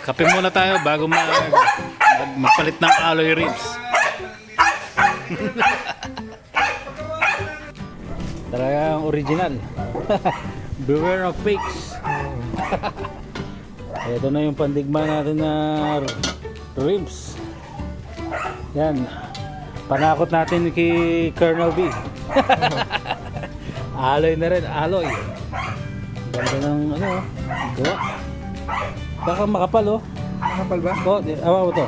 Kape muna tayo bago magpalit ng alloy ribs. Talagang original. Beware of fakes. Ito na yung pandigma natin na ribs. Yan. Panakot natin kay Colonel B. Alloy na rin, alloy. Ganda ng ano, gawa. Baka makapal oh. Makapal ba? Oh, awa mo to.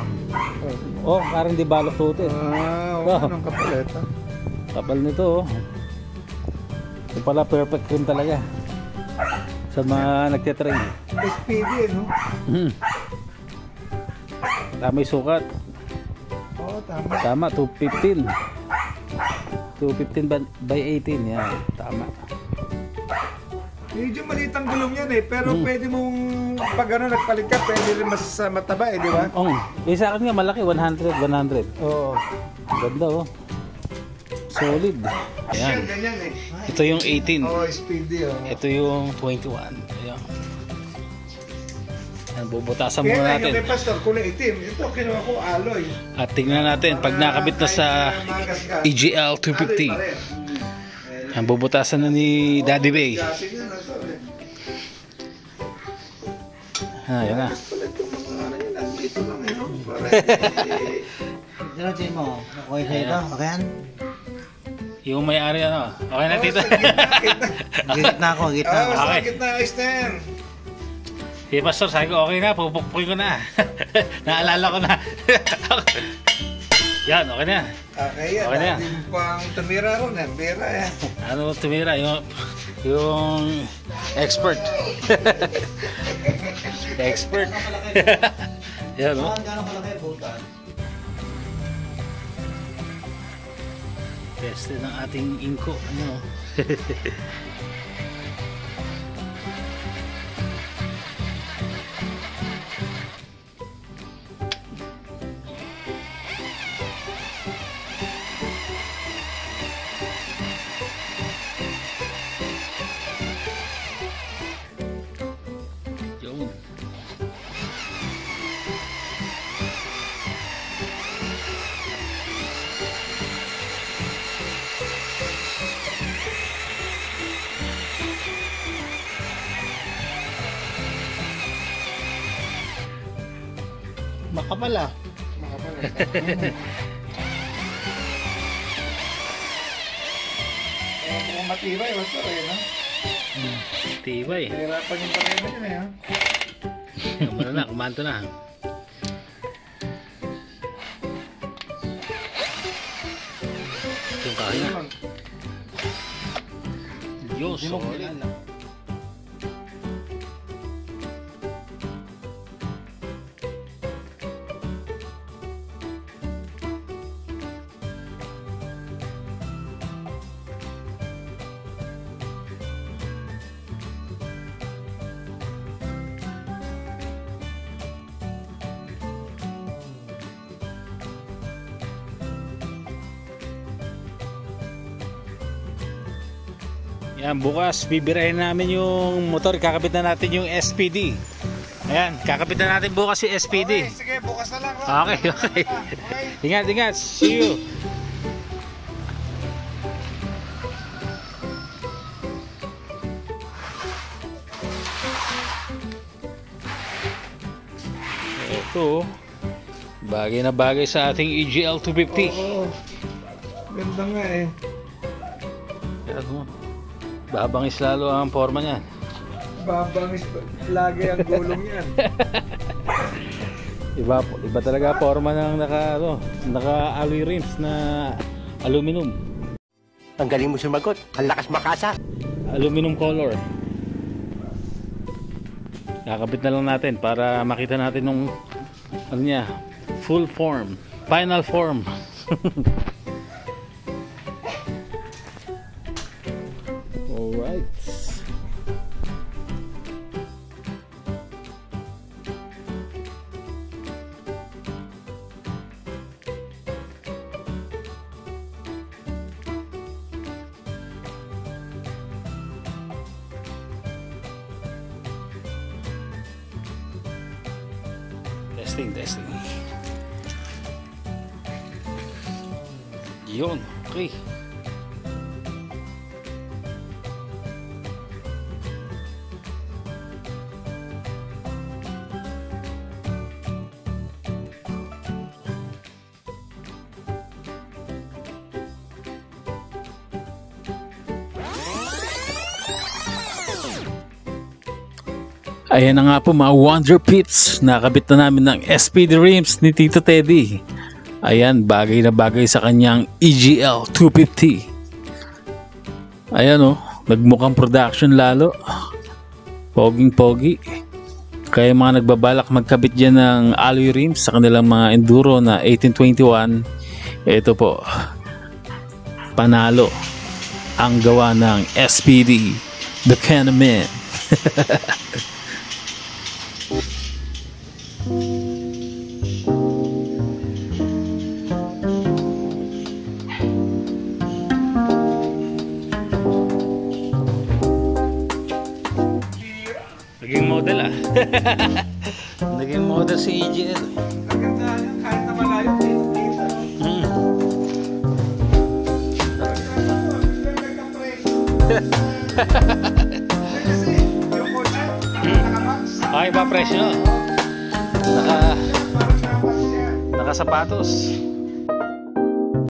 Oh, parang di balok to ito. Anong kapal ito? Kapal nito oh. Ito pala perfect cream talaga. Sa mga nagtitrain. SPD no? Tama yung sukat. Oo, tama. Tama, 215. 215 by 18. Yan, tama. Medyo maliit ang gulong yan eh. Pero pwede mong pag ano, nagpalit ka, pwede rin mas mataba eh, di ba? Oo. Sa akin nga malaki, 100. Oo. Ganda oh. Solid. Ayan. Ganyan eh. Ito yung 18. Oo, SPD oh. Ito yung 21. Ayan. Ayan, bubutasan Kaya muna nga, natin. yung kay Pastor, kulay itim. Ito, kinuha ko alloy. At tingnan natin pag nakabit na sa EGL 250. Ang bubutasan na ni Daddy Bay. Ah, yan na. Diyan mo, okay sa ito, okay yan? Yung may-ari ano, okay na tito. Gitna ako, gitna. Ah, Okay. sa gitna, Esten. Si Pastor, sabi ko okay na, pupukpukin ko na. Naalala ko na. Yan, okay na. Okay yan. Okay na yan. Dati pang tumira ron eh. Bira eh. Ano tumira? Yung expert. Expert. Yan, no? Gano'ng kalaki, butan? Peste ng ating inko. Ano? Yung. Makapal ah. Makapal eh. Mukhang matibay. Basta eh, no? Tibay. Hirapan yung parema yun eh, ha? Kumano na, kumanto na. Yung kain na. Diyos, solid. Yan, bukas bibirahin namin yung motor, kakabit na natin yung SPD. Ayan, kakabit na natin bukas yung SPD. Okay, sige, bukas na lang. Okay, okay. Okay. Ingat, ingat. See you. Ito, bagay na bagay sa ating EGL 250. Oo. Ganda nga eh. Yan, oh. Babangis lalo ang forma niyan. Babangis lagi ang gulong yan. Iba talaga forma ng naka-alloy rims na aluminum. Ang galing mo sumagot. Ang lakas makasa. Aluminum color. Kakabit na lang natin para makita natin yung ano niya, full form, final form. Alright. Testing. Yun, okay. Ayan na nga po mga Wonder Pits. Nakabit na namin ng SPD rims ni Tito Teddy. Ayan, bagay na bagay sa kanyang EGL 250. Ayan nagmukhang production lalo. Poging-pogi. Kaya mga nagbabalak magkabit dyan ng alloy rims sa kanilang mga Enduro na 1821. Ito po, panalo ang gawa ng SPD, the Canaman. Naging model Naging model si EGL. Maganda yan, kahit na malayo, dito. Kasi, yung kotse, naka-max. Okay pa presyo. Parang naka-max siya. Nakasapatos.